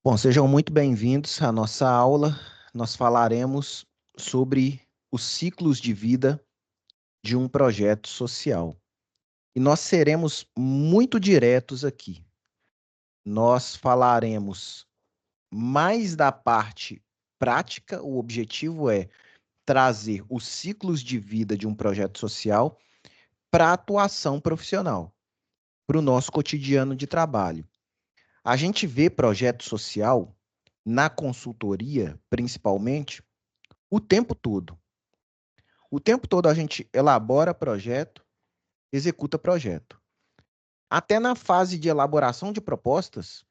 Bom, sejam muito bem-vindos à nossa aula. Nós falaremos sobre os ciclos de vida de um projeto social. E nós seremos muito diretos aqui. Nós falaremos mais da parte prática, o objetivo é trazer os ciclos de vida de um projeto social para a atuação profissional, para o nosso cotidiano de trabalho. A gente vê projeto social na consultoria, principalmente, o tempo todo. O tempo todo a gente elabora projeto, executa projeto. Até na fase de elaboração de propostas,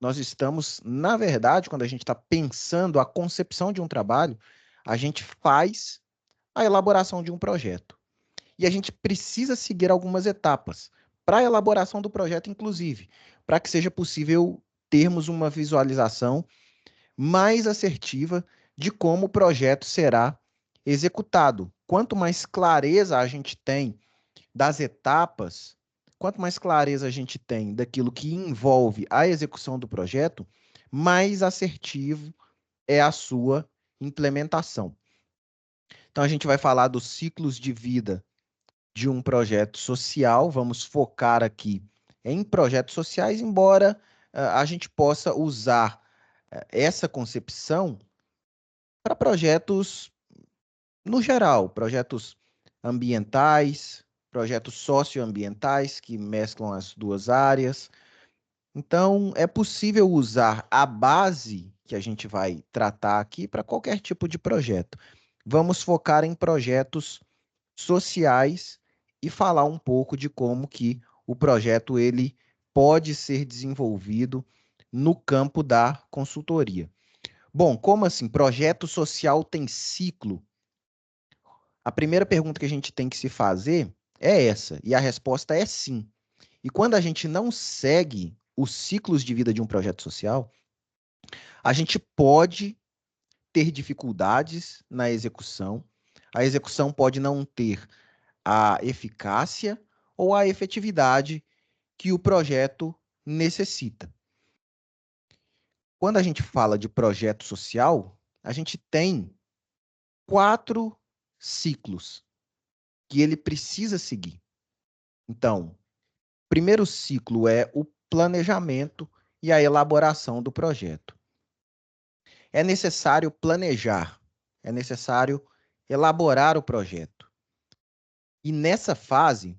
nós estamos, na verdade, quando a gente está pensando a concepção de um trabalho, a gente faz a elaboração de um projeto. E a gente precisa seguir algumas etapas para a elaboração do projeto, inclusive, para que seja possível termos uma visualização mais assertiva de como o projeto será executado. Quanto mais clareza a gente tem das etapas, quanto mais clareza a gente tem daquilo que envolve a execução do projeto, mais assertivo é a sua implementação. Então, a gente vai falar dos ciclos de vida de um projeto social, vamos focar aqui em projetos sociais, embora a gente possa usar essa concepção para projetos no geral, projetos ambientais, projetos socioambientais que mesclam as duas áreas. Então, é possível usar a base que a gente vai tratar aqui para qualquer tipo de projeto. Vamos focar em projetos sociais e falar um pouco de como que o projeto ele pode ser desenvolvido no campo da consultoria. Bom, como assim? Projeto social tem ciclo? A primeira pergunta que a gente tem que se fazer é essa, e a resposta é sim. E quando a gente não segue os ciclos de vida de um projeto social, a gente pode ter dificuldades na execução, a execução pode não ter a eficácia ou a efetividade que o projeto necessita. Quando a gente fala de projeto social, a gente tem 4 ciclos que ele precisa seguir. Então, primeiro ciclo é o planejamento e a elaboração do projeto. É necessário planejar, é necessário elaborar o projeto. E nessa fase,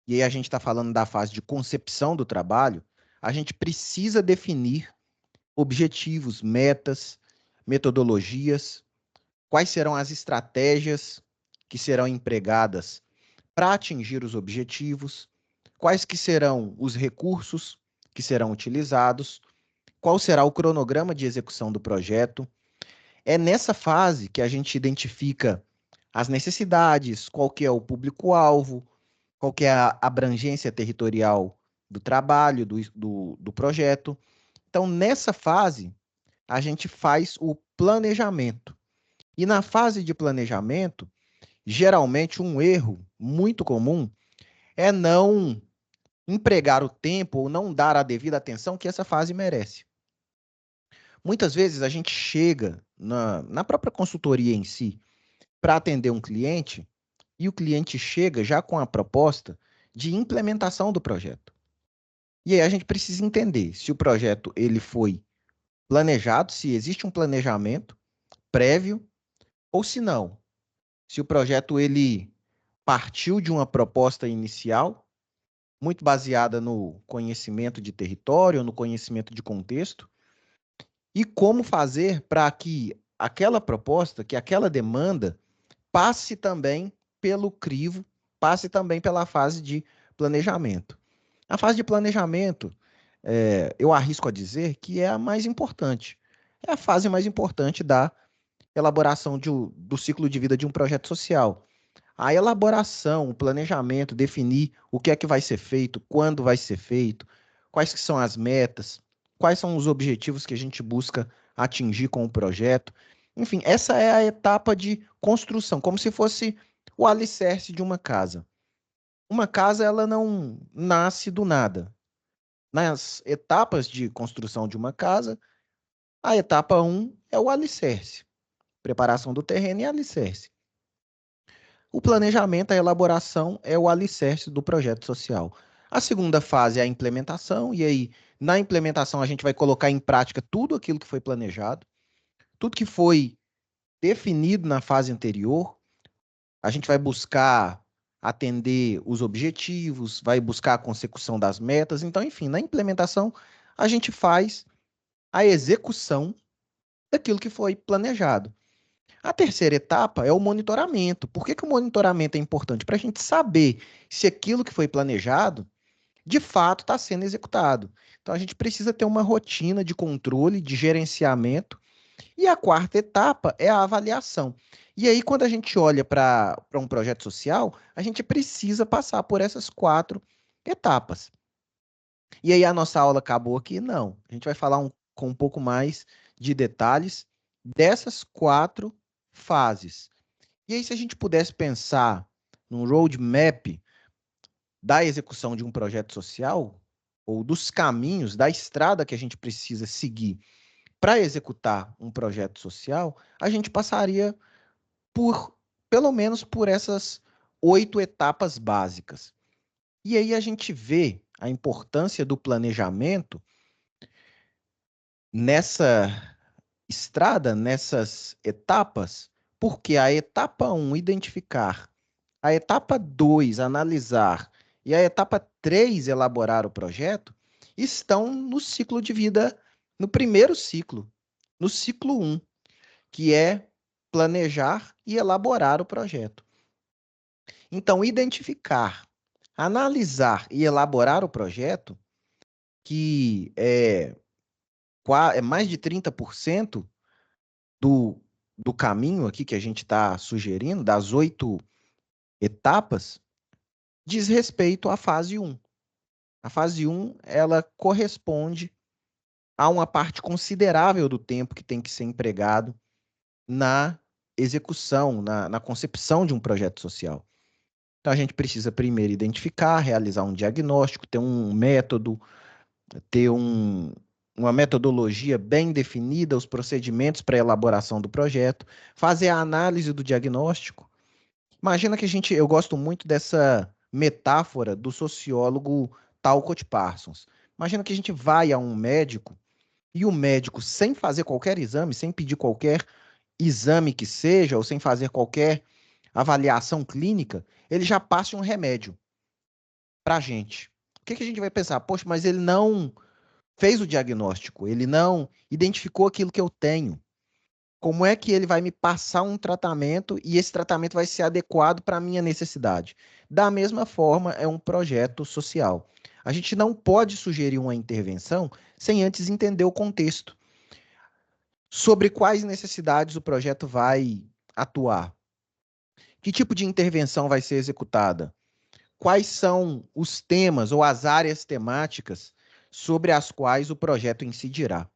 e aí a gente está falando da fase de concepção do trabalho, a gente precisa definir objetivos, metas, metodologias, quais serão as estratégias que serão empregadas para atingir os objetivos, quais que serão os recursos que serão utilizados, qual será o cronograma de execução do projeto. É nessa fase que a gente identifica as necessidades, qual que é o público-alvo, qual que é a abrangência territorial do trabalho, do projeto. Então, nessa fase, a gente faz o planejamento. E na fase de planejamento, geralmente um erro muito comum é não empregar o tempo ou não dar a devida atenção que essa fase merece. Muitas vezes a gente chega na própria consultoria em si para atender um cliente e o cliente chega já com a proposta de implementação do projeto. E aí a gente precisa entender se o projeto ele foi planejado, se existe um planejamento prévio ou se não. Se o projeto ele partiu de uma proposta inicial muito baseada no conhecimento de território, no conhecimento de contexto, e como fazer para que aquela proposta, que aquela demanda passe também pelo crivo, passe também pela fase de planejamento. A fase de planejamento, eu arrisco a dizer que é a mais importante. É a fase mais importante da elaboração do ciclo de vida de um projeto social. A elaboração, o planejamento, definir o que é que vai ser feito, quando vai ser feito, quais que são as metas, quais são os objetivos que a gente busca atingir com o projeto. Enfim, essa é a etapa de construção, como se fosse o alicerce de uma casa. Uma casa, ela não nasce do nada. Nas etapas de construção de uma casa, a etapa 1 é o alicerce, preparação do terreno e alicerce. O planejamento, a elaboração é o alicerce do projeto social. A segunda fase é a implementação, e aí, na implementação, a gente vai colocar em prática tudo aquilo que foi planejado, tudo que foi definido na fase anterior. A gente vai buscar atender os objetivos, vai buscar a consecução das metas. Então, enfim, na implementação, a gente faz a execução daquilo que foi planejado. A terceira etapa é o monitoramento. Por que que o monitoramento é importante? Para a gente saber se aquilo que foi planejado de fato está sendo executado. Então, a gente precisa ter uma rotina de controle, de gerenciamento. E a quarta etapa é a avaliação. E aí, quando a gente olha para um projeto social, a gente precisa passar por essas quatro etapas. E aí, a nossa aula acabou aqui? Não. A gente vai falar com um pouco mais de detalhes dessas quatro fases. E aí, se a gente pudesse pensar num roadmap da execução de um projeto social, ou dos caminhos, da estrada que a gente precisa seguir para executar um projeto social, a gente passaria por, pelo menos por essas 8 etapas básicas. E aí a gente vê a importância do planejamento nessa estrada, nessas etapas, porque a etapa 1, identificar, a etapa 2, analisar, e a etapa 3, elaborar o projeto, estão no ciclo de vida, no primeiro ciclo, no ciclo 1, que é planejar e elaborar o projeto. Então, identificar, analisar e elaborar o projeto, que é mais de 30% do caminho aqui que a gente está sugerindo, das 8 etapas, diz respeito à fase 1. A fase 1, ela corresponde a uma parte considerável do tempo que tem que ser empregado na execução, na concepção de um projeto social. Então, a gente precisa primeiro identificar, realizar um diagnóstico, ter um método, ter uma metodologia bem definida, os procedimentos para a elaboração do projeto, fazer a análise do diagnóstico. Imagina que eu gosto muito dessa metáfora do sociólogo Talcott Parsons. Imagina que a gente vai a um médico e o médico, sem fazer qualquer exame, sem pedir qualquer exame que seja, ou sem fazer qualquer avaliação clínica, ele já passa um remédio para a gente. O que que a gente vai pensar? Poxa, mas ele não fez o diagnóstico, ele não identificou aquilo que eu tenho. Como é que ele vai me passar um tratamento e esse tratamento vai ser adequado para a minha necessidade? Da mesma forma, é um projeto social. A gente não pode sugerir uma intervenção sem antes entender o contexto. Sobre quais necessidades o projeto vai atuar? Que tipo de intervenção vai ser executada? Quais são os temas ou as áreas temáticas sobre as quais o projeto incidirá?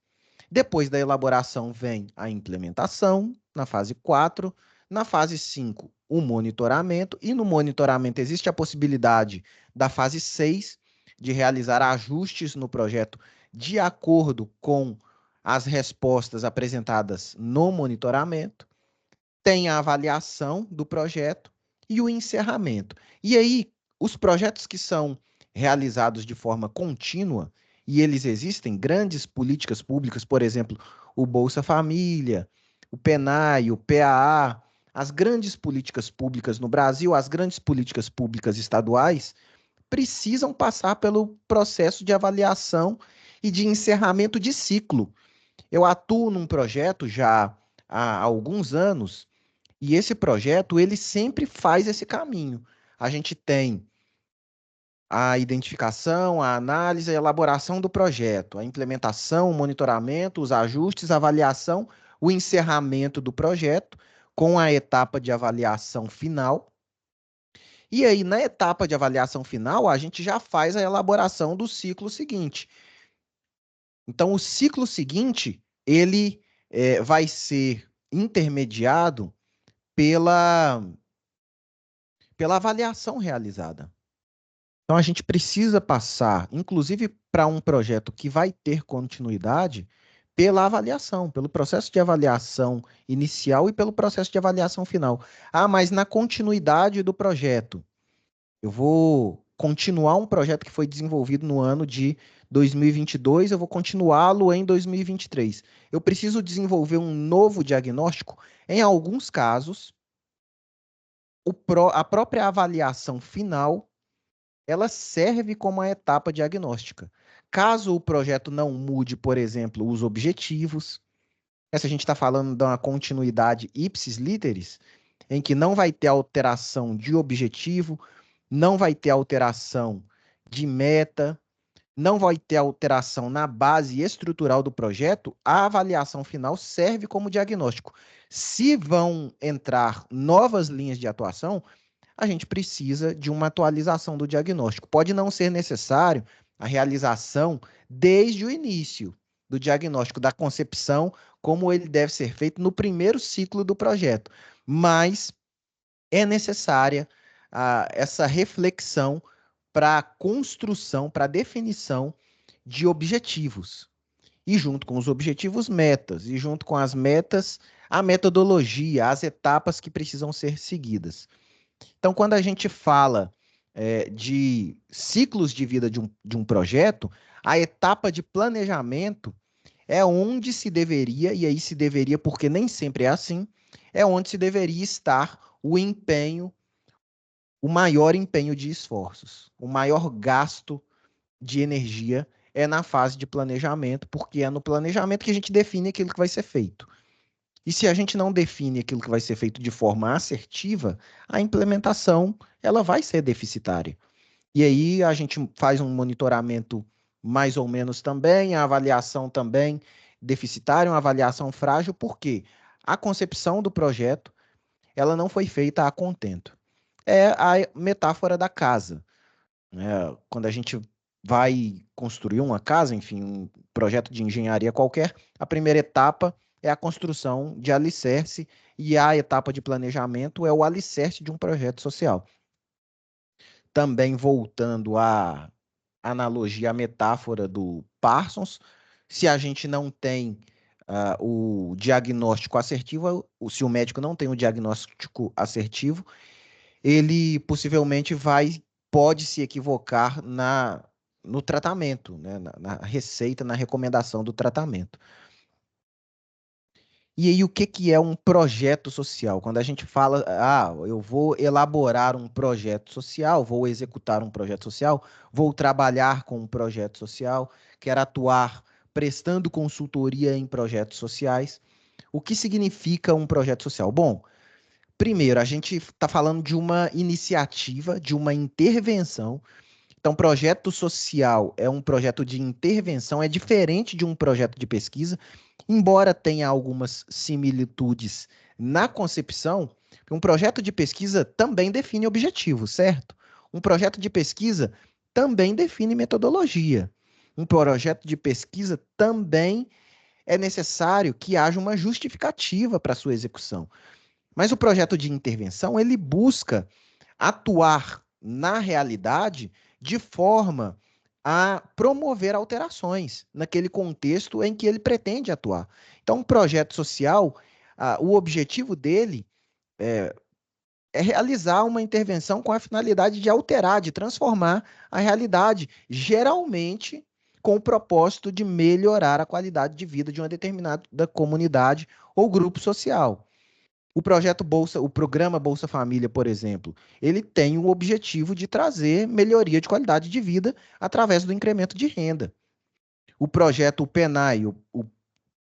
Depois da elaboração vem a implementação, na fase 4. Na fase 5, o monitoramento. E no monitoramento existe a possibilidade da fase 6, de realizar ajustes no projeto de acordo com as respostas apresentadas no monitoramento. Tem a avaliação do projeto e o encerramento. E aí, os projetos que são realizados de forma contínua, e eles existem, grandes políticas públicas, por exemplo, o Bolsa Família, o PENAI, o PAA, as grandes políticas públicas no Brasil, as grandes políticas públicas estaduais, precisam passar pelo processo de avaliação e de encerramento de ciclo. Eu atuo num projeto já há alguns anos e esse projeto, ele sempre faz esse caminho. A gente tem a identificação, a análise, a elaboração do projeto, a implementação, o monitoramento, os ajustes, a avaliação, o encerramento do projeto, com a etapa de avaliação final. E aí, na etapa de avaliação final, a gente já faz a elaboração do ciclo seguinte. Então, o ciclo seguinte, ele vai ser intermediado pela avaliação realizada. Então, a gente precisa passar, inclusive para um projeto que vai ter continuidade, pela avaliação, pelo processo de avaliação inicial e pelo processo de avaliação final. Ah, mas na continuidade do projeto, eu vou continuar um projeto que foi desenvolvido no ano de 2022, eu vou continuá-lo em 2023. Eu preciso desenvolver um novo diagnóstico. Em alguns casos, a própria avaliação final ela serve como uma etapa diagnóstica. Caso o projeto não mude, por exemplo, os objetivos, essa a gente está falando de uma continuidade ipsis literis, em que não vai ter alteração de objetivo, não vai ter alteração de meta, não vai ter alteração na base estrutural do projeto, a avaliação final serve como diagnóstico. Se vão entrar novas linhas de atuação, a gente precisa de uma atualização do diagnóstico. Pode não ser necessário a realização desde o início do diagnóstico, da concepção, como ele deve ser feito no primeiro ciclo do projeto, mas é necessária essa reflexão para a construção, para a definição de objetivos. E junto com os objetivos, metas. E junto com as metas, a metodologia, as etapas que precisam ser seguidas. Então, quando a gente fala de ciclos de vida de um projeto, a etapa de planejamento é onde se deveria, e aí se deveria porque nem sempre é assim, é onde se deveria estar o empenho, o maior empenho de esforços, o maior gasto de energia é na fase de planejamento, porque é no planejamento que a gente define aquilo que vai ser feito. E se a gente não define aquilo que vai ser feito de forma assertiva, a implementação ela vai ser deficitária. E aí a gente faz um monitoramento mais ou menos também, a avaliação também deficitária, uma avaliação frágil, porque a concepção do projeto ela não foi feita a contento. É a metáfora da casa, né? Quando a gente vai construir uma casa, enfim, um projeto de engenharia qualquer, a primeira etapa é a construção de alicerce e a etapa de planejamento é o alicerce de um projeto social. Também voltando à analogia, à metáfora do Parsons, se a gente não tem o diagnóstico assertivo, se o médico não tem o diagnóstico assertivo, ele possivelmente pode se equivocar no tratamento, né? Na receita, na recomendação do tratamento. E aí, o que que é um projeto social? Quando a gente fala, eu vou elaborar um projeto social, vou executar um projeto social, vou trabalhar com um projeto social, quero atuar prestando consultoria em projetos sociais. O que significa um projeto social? Bom, primeiro, a gente está falando de uma iniciativa, de uma intervenção. Então, projeto social é um projeto de intervenção, é diferente de um projeto de pesquisa, embora tenha algumas similitudes na concepção, um projeto de pesquisa também define objetivo, certo? Um projeto de pesquisa também define metodologia. Um projeto de pesquisa também é necessário que haja uma justificativa para sua execução. Mas o projeto de intervenção, ele busca atuar na realidade de forma a promover alterações naquele contexto em que ele pretende atuar. Então, um projeto social, o objetivo dele é realizar uma intervenção com a finalidade de alterar, de transformar a realidade, geralmente com o propósito de melhorar a qualidade de vida de uma determinada comunidade ou grupo social. O projeto Bolsa, o programa Bolsa Família, por exemplo, ele tem o objetivo de trazer melhoria de qualidade de vida através do incremento de renda. O projeto PENAI, o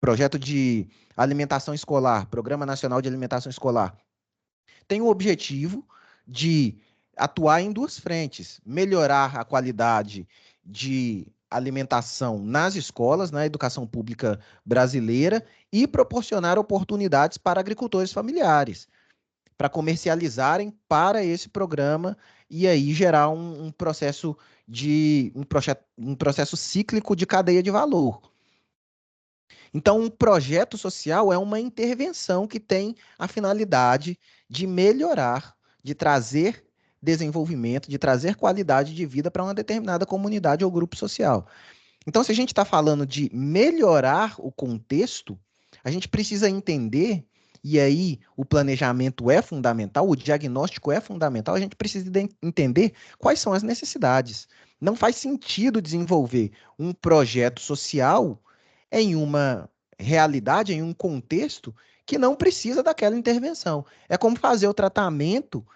projeto de alimentação escolar, Programa Nacional de Alimentação Escolar, tem o objetivo de atuar em duas frentes: melhorar a qualidade de alimentação nas escolas, na educação pública brasileira, e proporcionar oportunidades para agricultores familiares para comercializarem para esse programa e aí gerar um processo um processo cíclico de cadeia de valor. Então, um projeto social é uma intervenção que tem a finalidade de melhorar, de trazer desenvolvimento, de trazer qualidade de vida para uma determinada comunidade ou grupo social. Então, se a gente está falando de melhorar o contexto, a gente precisa entender, e aí o planejamento é fundamental, o diagnóstico é fundamental, a gente precisa entender quais são as necessidades. Não faz sentido desenvolver um projeto social em uma realidade, em um contexto que não precisa daquela intervenção. É como fazer o tratamento,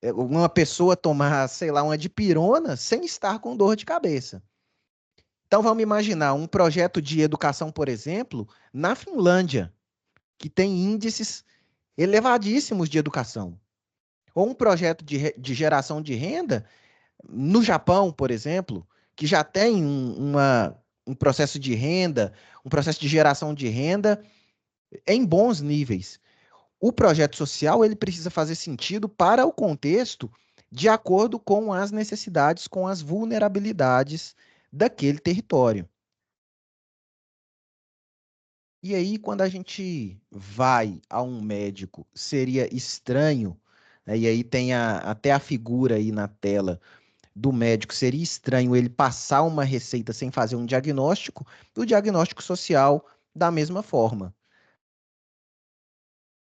uma pessoa tomar, sei lá, uma dipirona sem estar com dor de cabeça. Então vamos imaginar um projeto de educação, por exemplo, na Finlândia, que tem índices elevadíssimos de educação. Ou um projeto de geração de renda no Japão, por exemplo, que já tem um processo de renda, um processo de geração de renda em bons níveis. O projeto social ele precisa fazer sentido para o contexto de acordo com as necessidades, com as vulnerabilidades daquele território. E aí, quando a gente vai a um médico, seria estranho, né? E aí tem até a figura aí na tela do médico, seria estranho ele passar uma receita sem fazer um diagnóstico, e o diagnóstico social da mesma forma.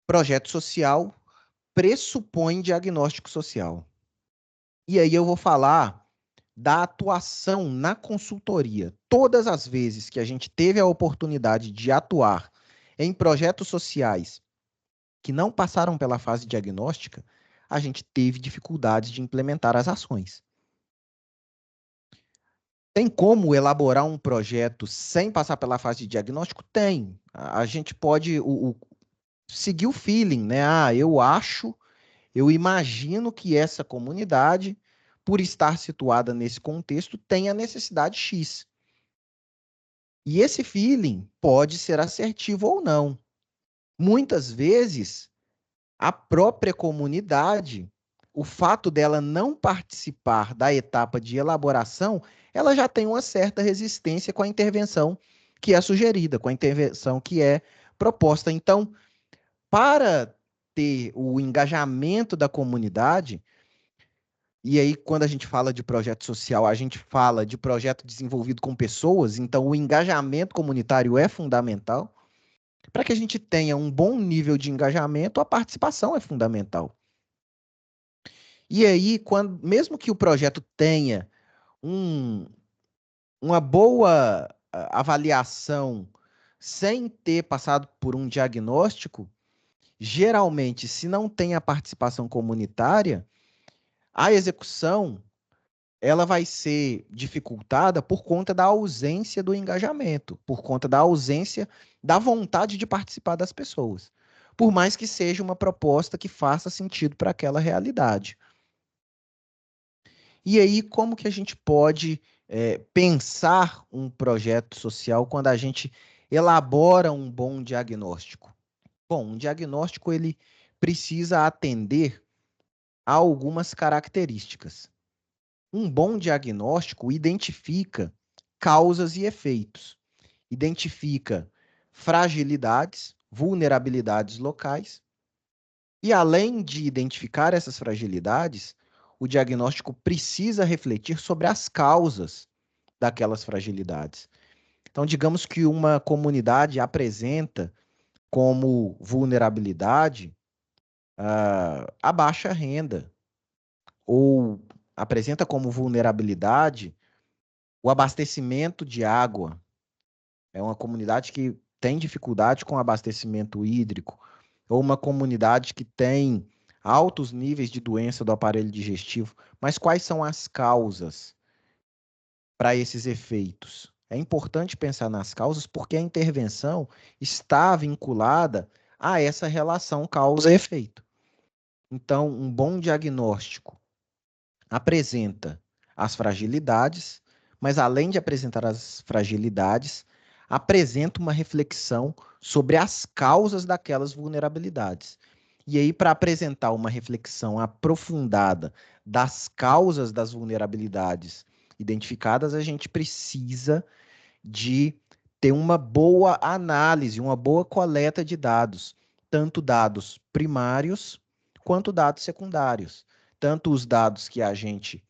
Projeto social pressupõe diagnóstico social. E aí eu vou falar da atuação na consultoria. Todas as vezes que a gente teve a oportunidade de atuar em projetos sociais que não passaram pela fase diagnóstica, a gente teve dificuldades de implementar as ações. Tem como elaborar um projeto sem passar pela fase de diagnóstico? Tem. A gente pode seguir o feeling, né? Ah, eu acho, eu imagino que essa comunidade, por estar situada nesse contexto, tem a necessidade X. E esse feeling pode ser assertivo ou não. Muitas vezes, a própria comunidade, o fato dela não participar da etapa de elaboração, ela já tem uma certa resistência com a intervenção que é sugerida, com a intervenção que é proposta. Então, para ter o engajamento da comunidade, e aí quando a gente fala de projeto social, a gente fala de projeto desenvolvido com pessoas, então o engajamento comunitário é fundamental. Para que a gente tenha um bom nível de engajamento, a participação é fundamental. E aí, mesmo que o projeto tenha um, uma boa avaliação sem ter passado por um diagnóstico, geralmente, se não tem a participação comunitária, a execução ela vai ser dificultada por conta da ausência do engajamento, por conta da ausência da vontade de participar das pessoas. Por mais que seja uma proposta que faça sentido para aquela realidade. E aí, como que a gente pode pensar um projeto social quando a gente elabora um bom diagnóstico? Bom, um diagnóstico ele precisa atender a algumas características. Um bom diagnóstico identifica causas e efeitos, identifica fragilidades, vulnerabilidades locais, e além de identificar essas fragilidades, o diagnóstico precisa refletir sobre as causas daquelas fragilidades. Então, digamos que uma comunidade apresenta como vulnerabilidade a baixa renda, ou apresenta como vulnerabilidade o abastecimento de água. É uma comunidade que tem dificuldade com abastecimento hídrico, ou uma comunidade que tem altos níveis de doença do aparelho digestivo. Mas quais são as causas para esses efeitos? É importante pensar nas causas porque a intervenção está vinculada a essa relação causa-efeito. Então, um bom diagnóstico apresenta as fragilidades, mas além de apresentar as fragilidades, apresenta uma reflexão sobre as causas daquelas vulnerabilidades. E aí, para apresentar uma reflexão aprofundada das causas das vulnerabilidades identificadas, a gente precisa de ter uma boa análise, uma boa coleta de dados, tanto dados primários quanto dados secundários. tanto os dados que a gente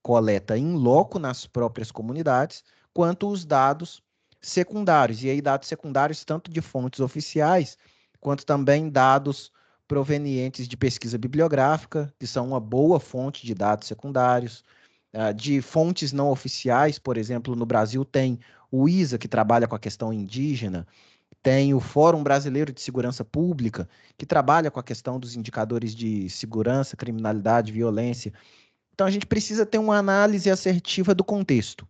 coleta em loco nas próprias comunidades, quanto os dados secundários. E aí, dados secundários tanto de fontes oficiais, quanto também dados provenientes de pesquisa bibliográfica, que são uma boa fonte de dados secundários, de fontes não oficiais, por exemplo, no Brasil tem o ISA, que trabalha com a questão indígena, tem o Fórum Brasileiro de Segurança Pública, que trabalha com a questão dos indicadores de segurança, criminalidade, violência. Então, a gente precisa ter uma análise assertiva do contexto,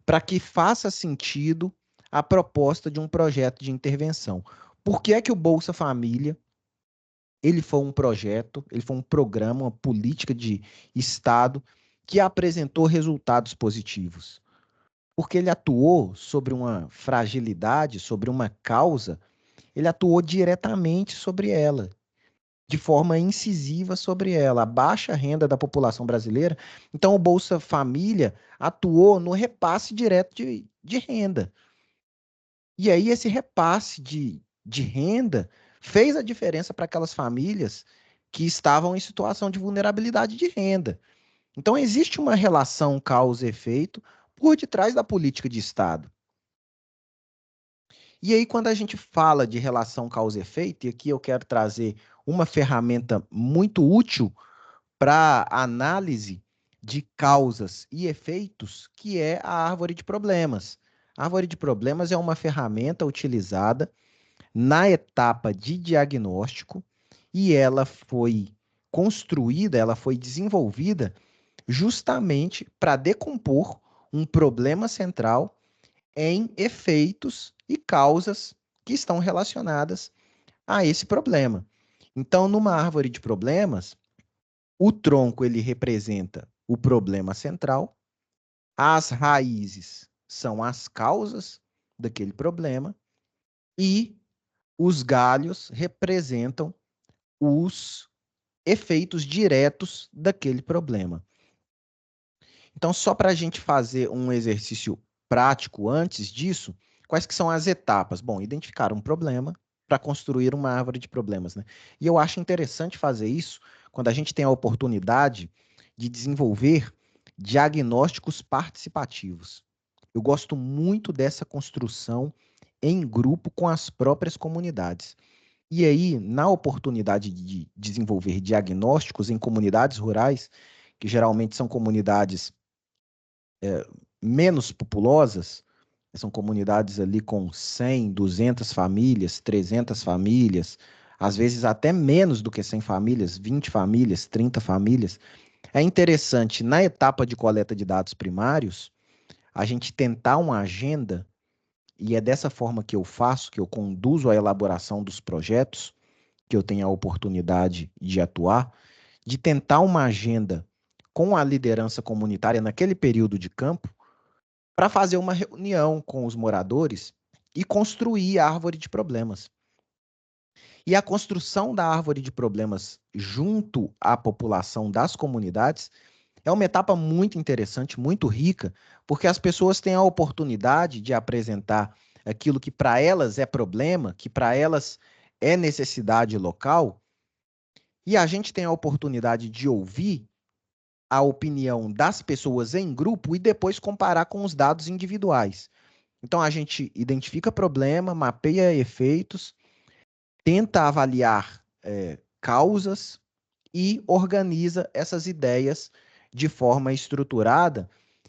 para que faça sentido a proposta de um projeto de intervenção. Por que é que o Bolsa Família ele foi um projeto, ele foi um programa, uma política de Estado que apresentou resultados positivos? Porque ele atuou sobre uma fragilidade, sobre uma causa, ele atuou diretamente sobre ela, de forma incisiva sobre ela, a baixa renda da população brasileira. Então, o Bolsa Família atuou no repasse direto de renda. E aí, esse repasse de renda fez a diferença para aquelas famílias que estavam em situação de vulnerabilidade de renda. Então, existe uma relação causa-efeito por detrás da política de Estado. E aí, quando a gente fala de relação causa-efeito, e aqui eu quero trazer uma ferramenta muito útil para análise de causas e efeitos, que é a árvore de problemas. A árvore de problemas é uma ferramenta utilizada na etapa de diagnóstico e ela foi construída, ela foi desenvolvida justamente para decompor um problema central em efeitos e causas que estão relacionadas a esse problema. Então, numa árvore de problemas, o tronco ele representa o problema central, as raízes são as causas daquele problema e os galhos representam os efeitos diretos daquele problema. Então, só para a gente fazer um exercício prático antes disso, quais que são as etapas? Bom, identificar um problema para construir uma árvore de problemas, né? E eu acho interessante fazer isso quando a gente tem a oportunidade de desenvolver diagnósticos participativos. Eu gosto muito dessa construção em grupo com as próprias comunidades. E aí, na oportunidade de desenvolver diagnósticos em comunidades rurais, que geralmente são comunidades menos populosas, são comunidades ali com 100, 200 famílias, 300 famílias, às vezes até menos do que 100 famílias, 20 famílias, 30 famílias. É interessante, na etapa de coleta de dados primários, a gente tentar uma agenda, e é dessa forma que eu faço, que eu conduzo a elaboração dos projetos, que eu tenho a oportunidade de atuar, de tentar uma agenda com a liderança comunitária naquele período de campo, para fazer uma reunião com os moradores e construir a árvore de problemas. E a construção da árvore de problemas junto à população das comunidades é uma etapa muito interessante, muito rica, porque as pessoas têm a oportunidade de apresentar aquilo que para elas é problema, que para elas é necessidade local, e a gente tem a oportunidade de ouvir a opinião das pessoas em grupo e depois comparar com os dados individuais. Então, a gente identifica problema, mapeia efeitos, tenta avaliar causas e organiza essas ideias de forma estruturada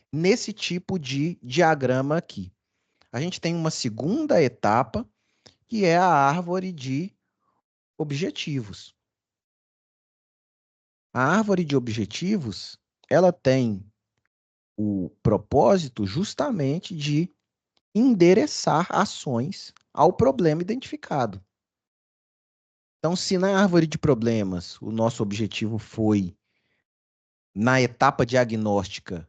nesse tipo de diagrama aqui. A gente tem uma segunda etapa, que é a árvore de objetivos. A árvore de objetivos, ela tem o propósito justamente de endereçar ações ao problema identificado. Então, se na árvore de problemas o nosso objetivo foi, na etapa diagnóstica,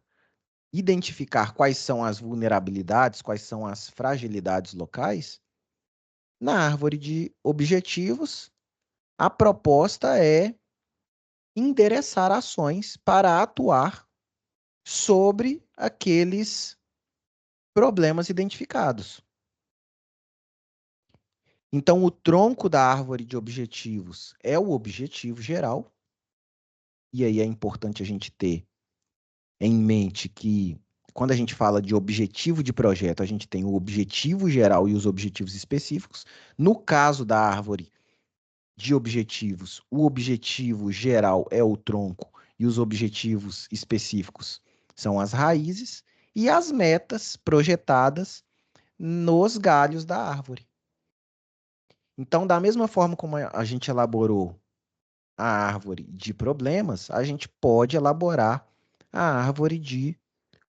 identificar quais são as vulnerabilidades, quais são as fragilidades locais, na árvore de objetivos, a proposta é endereçar ações para atuar sobre aqueles problemas identificados. Então, o tronco da árvore de objetivos é o objetivo geral. E aí é importante a gente ter em mente que quando a gente fala de objetivo de projeto, a gente tem o objetivo geral e os objetivos específicos. No caso da árvore de objetivos, o objetivo geral é o tronco e os objetivos específicos são as raízes e as metas projetadas nos galhos da árvore. Então, da mesma forma como a gente elaborou a árvore de problemas, a gente pode elaborar a árvore de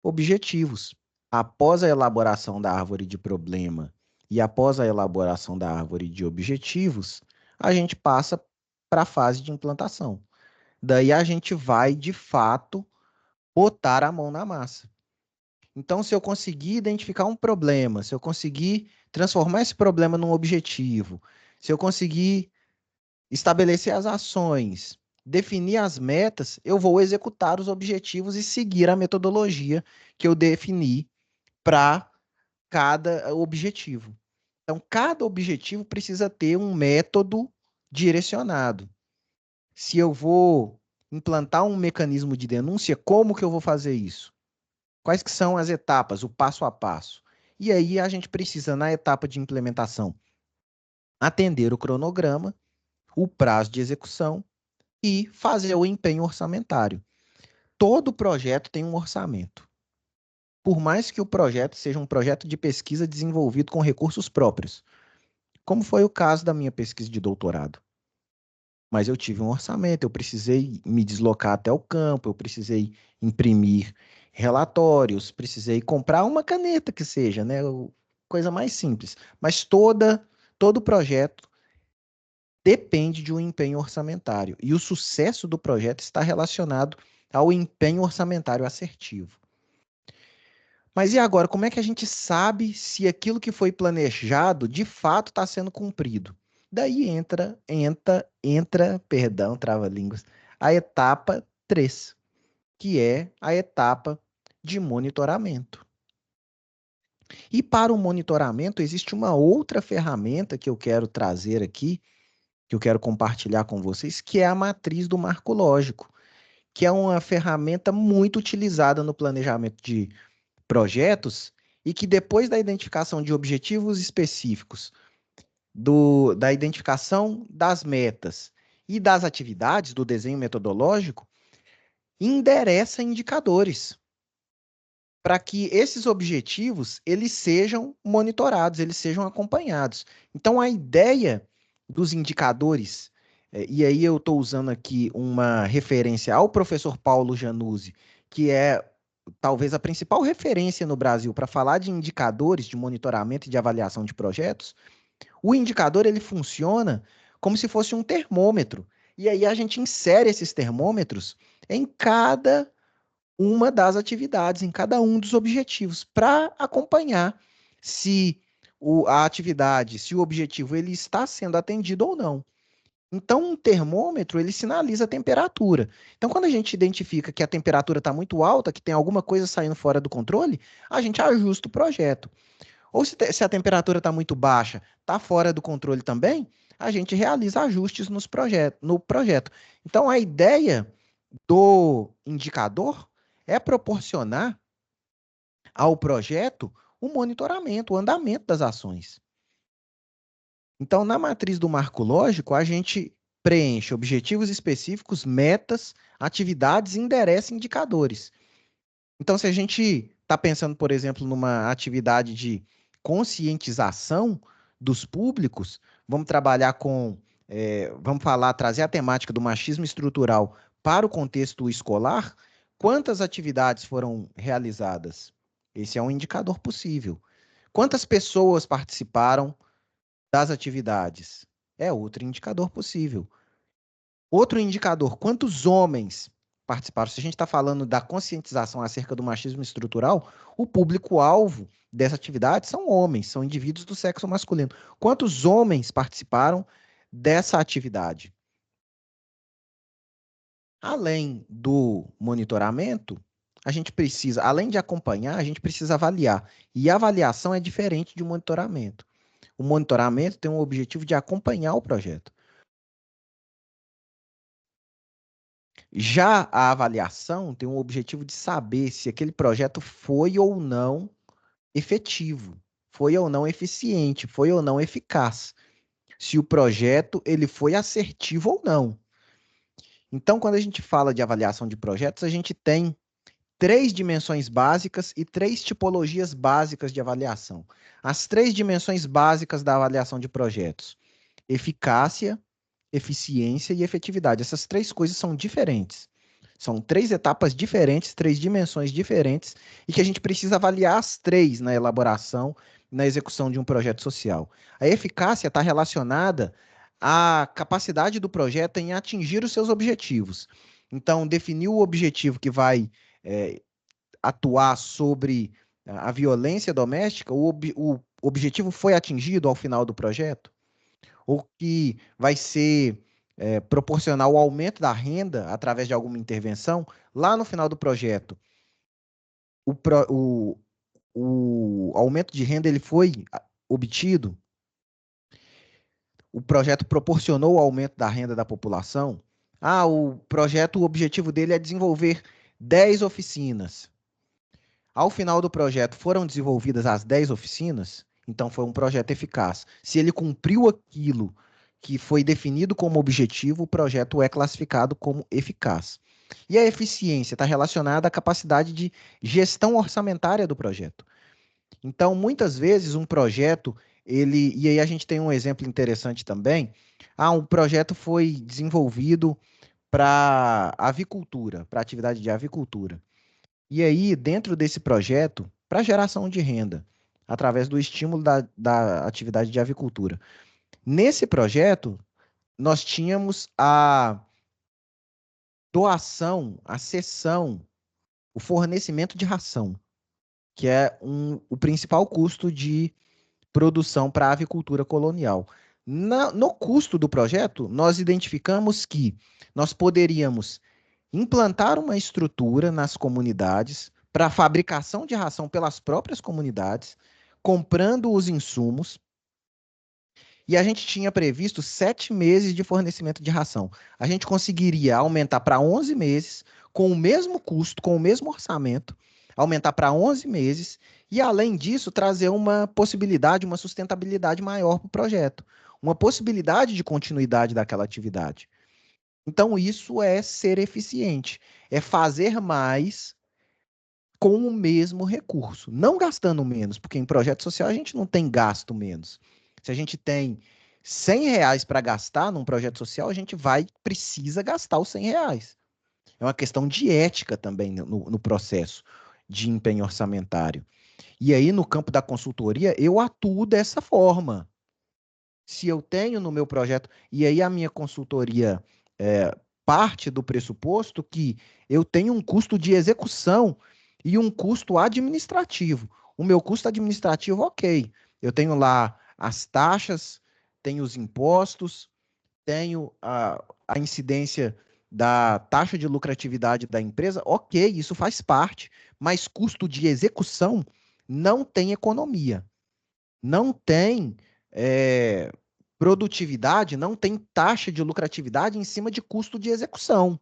objetivos. Após a elaboração da árvore de problema e após a elaboração da árvore de objetivos, a gente passa para a fase de implantação. Daí a gente vai, de fato, botar a mão na massa. Então, se eu conseguir identificar um problema, se eu conseguir transformar esse problema num objetivo, se eu conseguir estabelecer as ações, definir as metas, eu vou executar os objetivos e seguir a metodologia que eu defini para cada objetivo. Então, cada objetivo precisa ter um método direcionado. Se eu vou implantar um mecanismo de denúncia, como que eu vou fazer isso? Quais que são as etapas, o passo a passo? E aí a gente precisa, na etapa de implementação, atender o cronograma, o prazo de execução e fazer o empenho orçamentário. Todo projeto tem um orçamento. Por mais que o projeto seja um projeto de pesquisa desenvolvido com recursos próprios, como foi o caso da minha pesquisa de doutorado. Mas eu tive um orçamento, eu precisei me deslocar até o campo, eu precisei imprimir relatórios, precisei comprar uma caneta que seja, né? Coisa mais simples. Mas todo projeto depende de um empenho orçamentário. E o sucesso do projeto está relacionado ao empenho orçamentário assertivo. Mas e agora, como é que a gente sabe se aquilo que foi planejado de fato está sendo cumprido? Daí entra, trava-línguas, a etapa 3, que é a etapa de monitoramento. E para o monitoramento existe uma outra ferramenta que eu quero trazer aqui, que eu quero compartilhar com vocês, que é a matriz do marco lógico, que é uma ferramenta muito utilizada no planejamento de projetos e que depois da identificação de objetivos específicos, da identificação das metas e das atividades do desenho metodológico, endereça indicadores para que esses objetivos eles sejam monitorados, eles sejam acompanhados. Então, a ideia dos indicadores, e aí eu estou usando aqui uma referência ao professor Paulo Januzzi, que é talvez a principal referência no Brasil para falar de indicadores de monitoramento e de avaliação de projetos. O indicador ele funciona como se fosse um termômetro. E aí a gente insere esses termômetros em cada uma das atividades, em cada um dos objetivos, para acompanhar se a atividade, se o objetivo ele está sendo atendido ou não. Então, um termômetro, ele sinaliza a temperatura. Então, quando a gente identifica que a temperatura está muito alta, que tem alguma coisa saindo fora do controle, a gente ajusta o projeto. Ou se a temperatura está muito baixa, está fora do controle também, a gente realiza ajustes no projeto. Então, a ideia do indicador é proporcionar ao projeto o monitoramento, o andamento das ações. Então, na matriz do marco lógico, a gente preenche objetivos específicos, metas, atividades e endereça indicadores. Então, se a gente está pensando, por exemplo, numa atividade de conscientização dos públicos, vamos trabalhar vamos trazer a temática do machismo estrutural para o contexto escolar, quantas atividades foram realizadas? Esse é um indicador possível. Quantas pessoas participaram das atividades? É outro indicador possível. Outro indicador, quantos homens participaram? Se a gente está falando da conscientização acerca do machismo estrutural, o público-alvo dessa atividade são homens, são indivíduos do sexo masculino. Quantos homens participaram dessa atividade? Além do monitoramento, a gente precisa, além de acompanhar, a gente precisa avaliar. E a avaliação é diferente de monitoramento. O monitoramento tem o objetivo de acompanhar o projeto. Já a avaliação tem o objetivo de saber se aquele projeto foi ou não efetivo, foi ou não eficiente, foi ou não eficaz, se o projeto ele foi assertivo ou não. Então, quando a gente fala de avaliação de projetos, a gente tem três dimensões básicas e três tipologias básicas de avaliação. As três dimensões básicas da avaliação de projetos: eficácia, eficiência e efetividade. Essas três coisas são diferentes. São três etapas diferentes, três dimensões diferentes, e que a gente precisa avaliar as três na elaboração, na execução de um projeto social. A eficácia está relacionada à capacidade do projeto em atingir os seus objetivos. Então, definir o objetivo que vai atuar sobre a violência doméstica, o objetivo foi atingido ao final do projeto? Ou que vai ser proporcional ao aumento da renda através de alguma intervenção, lá no final do projeto, o, pro, o aumento de renda ele foi obtido, o projeto proporcionou o aumento da renda da população. Ah, o projeto, o objetivo dele é desenvolver 10 oficinas. Ao final do projeto, foram desenvolvidas as 10 oficinas, então foi um projeto eficaz. Se ele cumpriu aquilo que foi definido como objetivo, o projeto é classificado como eficaz. E a eficiência está relacionada à capacidade de gestão orçamentária do projeto. Então, muitas vezes, um projeto, e aí a gente tem um exemplo interessante também. Um projeto foi desenvolvido para avicultura, para atividade de avicultura. E aí, dentro desse projeto, para geração de renda, através do estímulo da atividade de avicultura. Nesse projeto, nós tínhamos a doação, a cessão, o fornecimento de ração, que é o principal custo de produção para a avicultura colonial. No custo do projeto, nós identificamos que nós poderíamos implantar uma estrutura nas comunidades para a fabricação de ração pelas próprias comunidades, comprando os insumos, e a gente tinha previsto 7 meses de fornecimento de ração. A gente conseguiria aumentar para 11 meses, com o mesmo custo, com o mesmo orçamento, aumentar para 11 meses, e além disso, trazer uma possibilidade, uma sustentabilidade maior para o projeto, uma possibilidade de continuidade daquela atividade. Então, isso é ser eficiente, é fazer mais com o mesmo recurso, não gastando menos, porque em projeto social a gente não tem gasto menos. Se a gente tem R$ 100 para gastar num projeto social, a gente precisa gastar os R$ 100. É uma questão de ética também no processo de empenho orçamentário. E aí, no campo da consultoria, eu atuo dessa forma. Se eu tenho no meu projeto, e aí a minha consultoria parte do pressuposto que eu tenho um custo de execução e um custo administrativo. O meu custo administrativo, ok. Eu tenho lá as taxas, tenho os impostos, tenho a incidência da taxa de lucratividade da empresa, ok, isso faz parte, mas custo de execução não tem economia, não tem produtividade, não tem taxa de lucratividade em cima de custo de execução.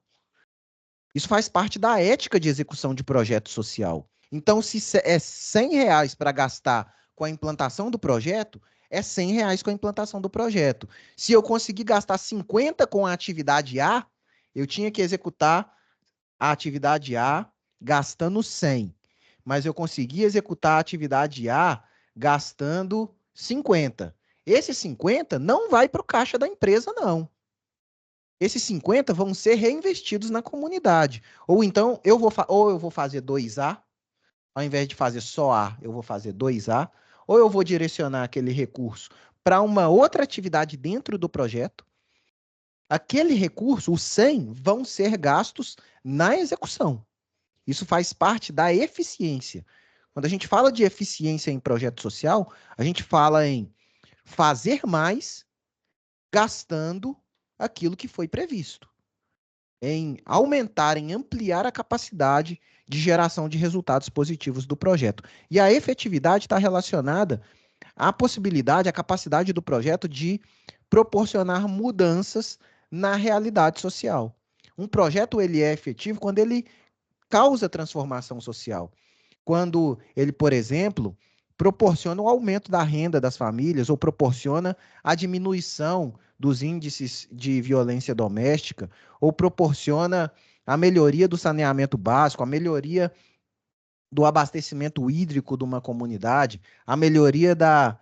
Isso faz parte da ética de execução de projeto social. Então, se é R$ 100 para gastar com a implantação do projeto, é R$ 100 com a implantação do projeto. Se eu conseguir gastar 50 com a atividade A, eu tinha que executar a atividade A gastando 100. Mas eu consegui executar a atividade A gastando 50. Esse 50 não vai para o caixa da empresa, não. Esses 50 vão ser reinvestidos na comunidade. Ou então eu vou fazer 2A, ao invés de fazer só A, eu vou fazer 2A, ou eu vou direcionar aquele recurso para uma outra atividade dentro do projeto. Aquele recurso, os 100, vão ser gastos na execução. Isso faz parte da eficiência. Quando a gente fala de eficiência em projeto social, a gente fala em fazer mais gastando aquilo que foi previsto, em aumentar, em ampliar a capacidade de geração de resultados positivos do projeto. E a efetividade está relacionada à possibilidade, à capacidade do projeto de proporcionar mudanças na realidade social. Um projeto ele é efetivo quando ele causa transformação social. Quando ele, por exemplo, proporciona o aumento da renda das famílias ou proporciona a diminuição dos índices de violência doméstica ou proporciona a melhoria do saneamento básico, a melhoria do abastecimento hídrico de uma comunidade, a melhoria da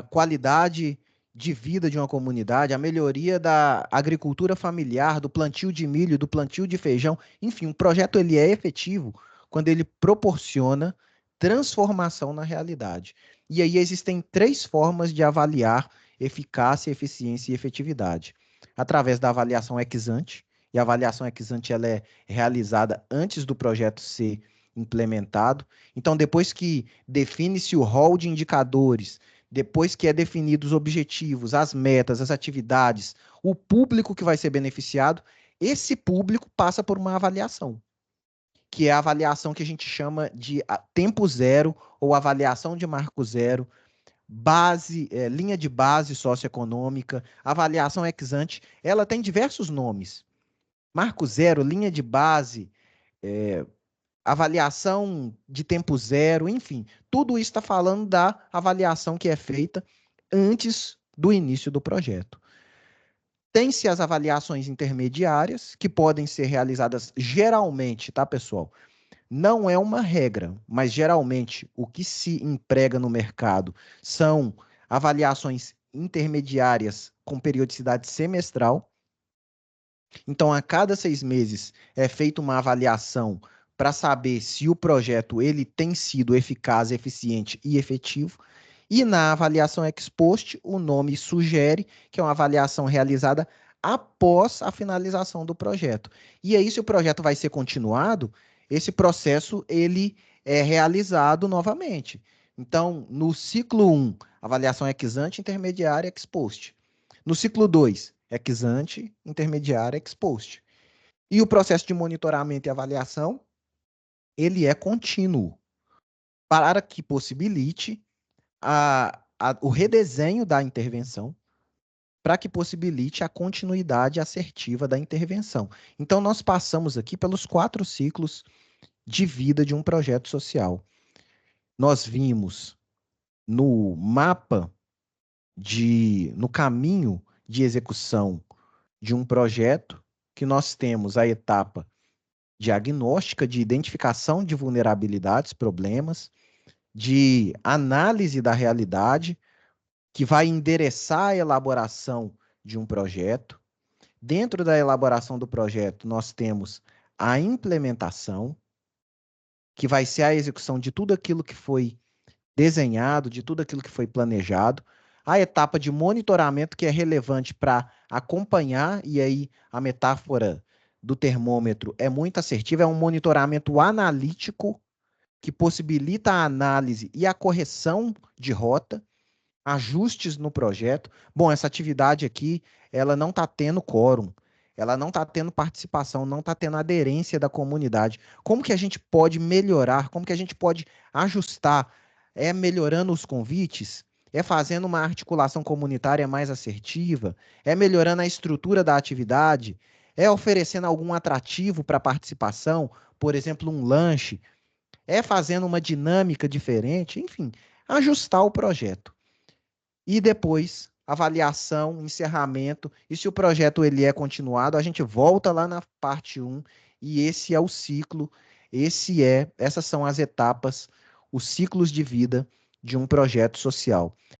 qualidade de vida de uma comunidade, a melhoria da agricultura familiar, do plantio de milho, do plantio de feijão. Enfim, um projeto ele é efetivo quando ele proporciona transformação na realidade. E aí existem três formas de avaliar eficácia, eficiência e efetividade. Através da avaliação ex ante, e a avaliação ex ante ela é realizada antes do projeto ser implementado. Então, depois que define-se o rol de indicadores, depois que é definidos os objetivos, as metas, as atividades, o público que vai ser beneficiado, esse público passa por uma avaliação, que é a avaliação que a gente chama de tempo zero ou avaliação de marco zero, linha de base socioeconômica, avaliação ex ante, ela tem diversos nomes. Marco zero, linha de base, avaliação de tempo zero, enfim, tudo isso está falando da avaliação que é feita antes do início do projeto. Tem-se as avaliações intermediárias, que podem ser realizadas geralmente, tá, pessoal? Não é uma regra, mas geralmente o que se emprega no mercado são avaliações intermediárias com periodicidade semestral. Então, a cada 6 meses é feita uma avaliação para saber se o projeto ele tem sido eficaz, eficiente e efetivo. E na avaliação ex post, o nome sugere que é uma avaliação realizada após a finalização do projeto. E aí, se o projeto vai ser continuado, esse processo ele é realizado novamente. Então, no ciclo 1, avaliação ex ante, intermediária, ex post. No ciclo 2, ex ante, intermediária, ex post. E o processo de monitoramento e avaliação, ele é contínuo, para que possibilite o redesenho da intervenção, para que possibilite a continuidade assertiva da intervenção. Então, nós passamos aqui pelos 4 ciclos de vida de um projeto social. Nós vimos no mapa, no caminho de execução de um projeto, que nós temos a etapa diagnóstica, de identificação de vulnerabilidades, problemas, de análise da realidade, que vai endereçar a elaboração de um projeto. Dentro da elaboração do projeto, nós temos a implementação, que vai ser a execução de tudo aquilo que foi desenhado, de tudo aquilo que foi planejado. A etapa de monitoramento, que é relevante para acompanhar, e aí a metáfora do termômetro é muito assertiva, é um monitoramento analítico que possibilita a análise e a correção de rota, ajustes no projeto. Bom, essa atividade aqui, ela não está tendo quórum, ela não está tendo participação, não está tendo aderência da comunidade. Como que a gente pode melhorar? Como que a gente pode ajustar? É melhorando os convites? É fazendo uma articulação comunitária mais assertiva? É melhorando a estrutura da atividade? É oferecendo algum atrativo para a participação? Por exemplo, um lanche? É fazendo uma dinâmica diferente? Enfim, ajustar o projeto. E depois, avaliação, encerramento. E se o projeto ele é continuado, a gente volta lá na parte 1 e esse é o ciclo, essas são as etapas, os ciclos de vida de um projeto social.